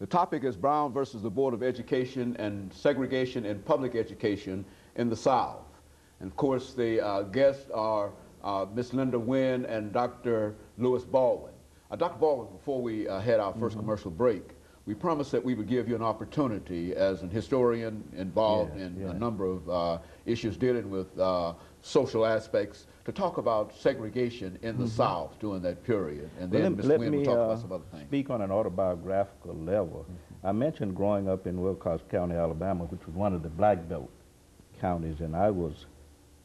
The topic is Brown versus the Board of Education and Segregation in Public Education in the South. And of course, the guests are Ms. LWynn and Dr. LBaldwin. Dr. Baldwin, before we had our first commercial break, we promised that we would give you an opportunity as an historian involved in a number of issues dealing with social aspects to talk about segregation in the South during that period. And then Ms. Wynn will talk about some other things. Speak on an autobiographical level. I mentioned growing up in Wilcox County, Alabama, which was one of the black belt counties, and I was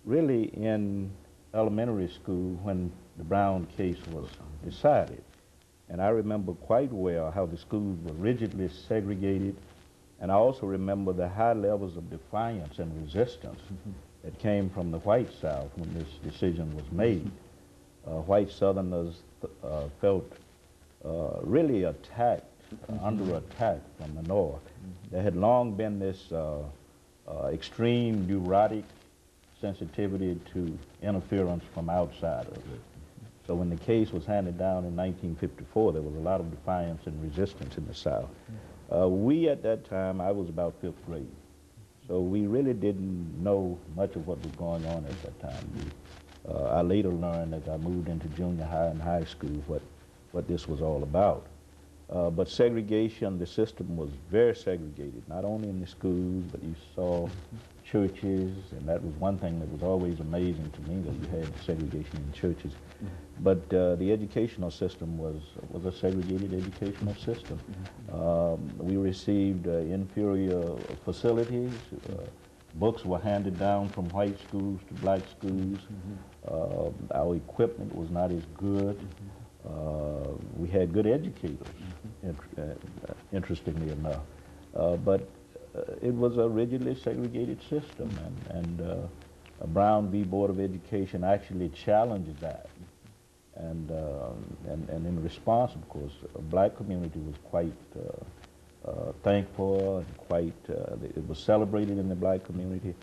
really in elementary school when the Brown case was decided. And I remember quite well how the schools were rigidly segregated, and I also remember the high levels of defiance and resistance that came from the white South when this decision was made. White Southerners felt really attacked, under attack from the North. There had long been this extreme neurotic sensitivity to interference from outsiders. So when the case was handed down in 1954, there was a lot of defiance and resistance in the South. We at that time, I was about 5th grade, so we really didn't know much of what was going on at that time. I later learned as I moved into junior high and high school what this was all about. But segregation, the system was very segregated, not only in the schools, but you saw churches, and that was one thing that was always amazing to me, that you had segregation in churches. But the educational system was a segregated educational system. We received inferior facilities. Books were handed down from white schools to black schools. Our equipment was not as good. We had good educators, interestingly enough. But it was a rigidly segregated system, and Brown v. Board of Education actually challenged that. And in response, of course, the black community was quite thankful, and quite, it was celebrated in the black community,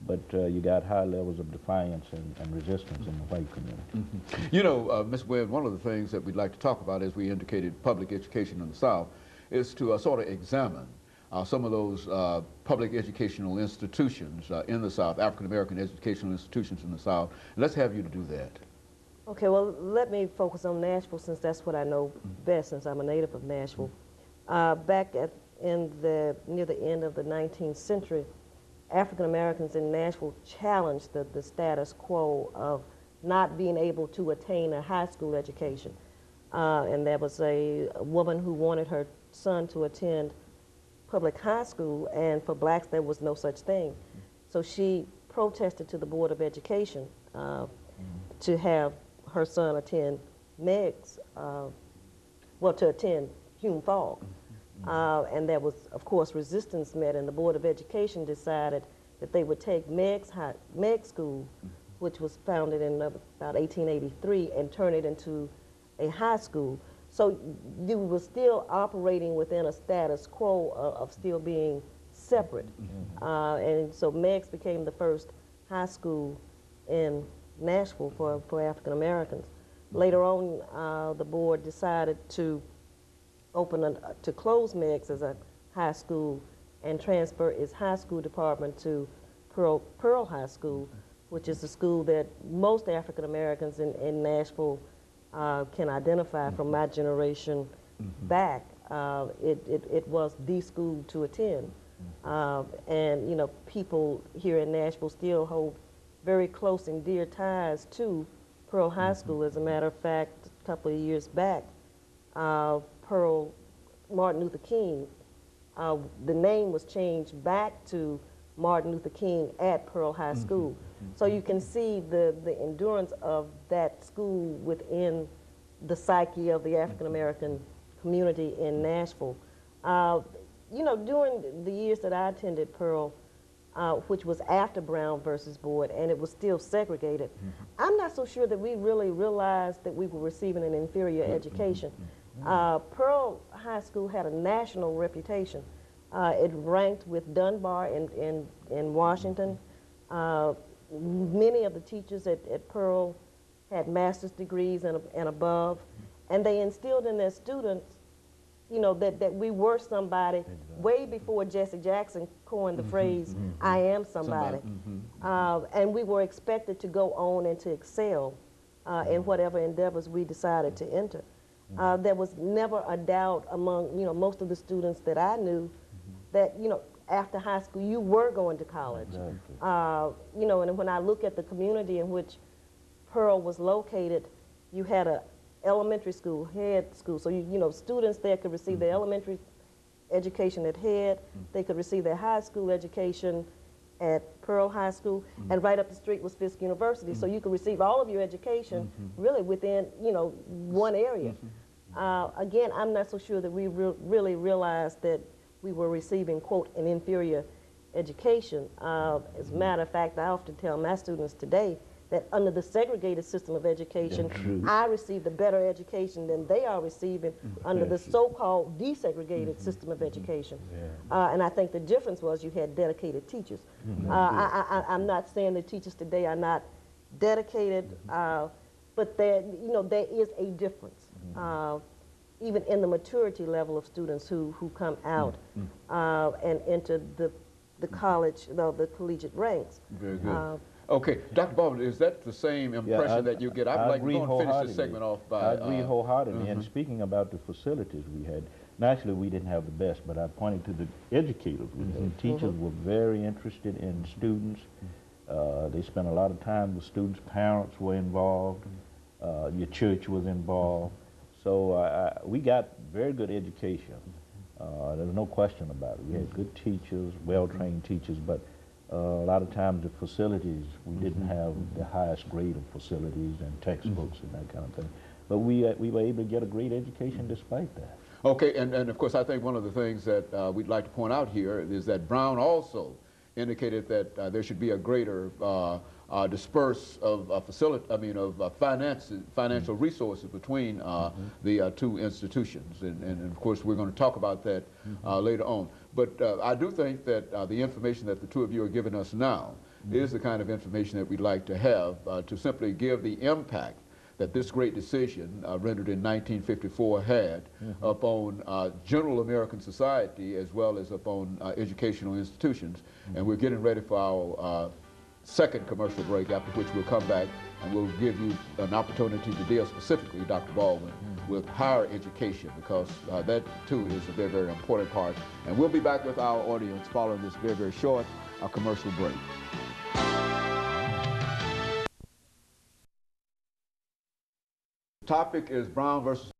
but you got high levels of defiance and resistance in the white community. You know, Ms. Webb, one of the things that we'd like to talk about, as we indicated, public education in the South, is to sort of examine some of those public educational institutions in the South, African-American educational institutions in the South. Let's have you to do that. Okay, well, let me focus on Nashville, since that's what I know best, since I'm a native of Nashville. Back near the end of the 19th century, African Americans in Nashville challenged the status quo of not being able to attain a high school education. And there was a woman who wanted her son to attend public high school, and for blacks there was no such thing. So she protested to the Board of Education to have her son attend Meg's, well, to attend Hume Fogg. And there was, of course, resistance met, and the Board of Education decided that they would take Meg School, which was founded in about 1883, and turn it into a high school. So you were still operating within a status quo of still being separate. And so Meg's became the first high school in Nashville for African Americans. Later on, the board decided to close Meg's as a high school and transfer its high school department to Pearl High School, which is a school that most African Americans in Nashville can identify from my generation back. It was the school to attend. And you know, people here in Nashville still hold very close and dear ties to Pearl High School. As a matter of fact, a couple of years back, Martin Luther King, the name was changed back to Martin Luther King at Pearl High School. So you can see the endurance of that school within the psyche of the African American community in Nashville. You know, during the years that I attended Pearl, which was after Brown versus Board, and it was still segregated, I'm not so sure that we really realized that we were receiving an inferior education. Pearl High School had a national reputation. It ranked with Dunbar in Washington. Many of the teachers at Pearl had master's degrees and above, and they instilled in their students, you know, that we were somebody way before Jesse Jackson coined the phrase, I am somebody. And we were expected to go on and to excel in whatever endeavors we decided to enter. There was never a doubt among, you know, most of the students that I knew that, you know, after high school, you were going to college. You know, and when I look at the community in which Pearl was located, you had a elementary school, Head School. So, you know, students there could receive their elementary education at Head. They could receive their high school education at Pearl High School. And right up the street was Fisk University. So you could receive all of your education really within, you know, one area. Again, I'm not so sure that we really realized that we were receiving, quote, an inferior education. As a matter of fact, I often tell my students today that under the segregated system of education, I received a better education than they are receiving under the so-called desegregated system of education. And I think the difference was you had dedicated teachers. I'm not saying that teachers today are not dedicated, but there, you know, there is a difference, even in the maturity level of students who come out and enter the college, the collegiate ranks. Very good. Okay, Dr. Baldwin, is that the same impression that you get? I'd like to go and finish this segment off by... I agree wholeheartedly. And speaking about the facilities we had, naturally we didn't have the best, but I pointed to the educators we had. Teachers were very interested in students. They spent a lot of time with students. Parents were involved. Your church was involved. So we got very good education. There's no question about it. We had good teachers, well-trained teachers, but a lot of times the facilities, we didn't have the highest grade of facilities and textbooks and that kind of thing. But we were able to get a great education despite that. Okay, and of course I think one of the things that we'd like to point out here is that Brown also indicated that there should be a greater disperse of financial resources between the two institutions, and of course we're going to talk about that later on. But I do think that the information that the two of you are giving us now is the kind of information that we'd like to have to simply give the impact that this great decision rendered in 1954 had upon general American society as well as upon educational institutions. And we're getting ready for our second commercial break, after which we'll come back and we'll give you an opportunity to deal specifically, Dr. Baldwin, with higher education, because that too is a very, very important part. And we'll be back with our audience following this very, very short commercial break. The topic is Brown versus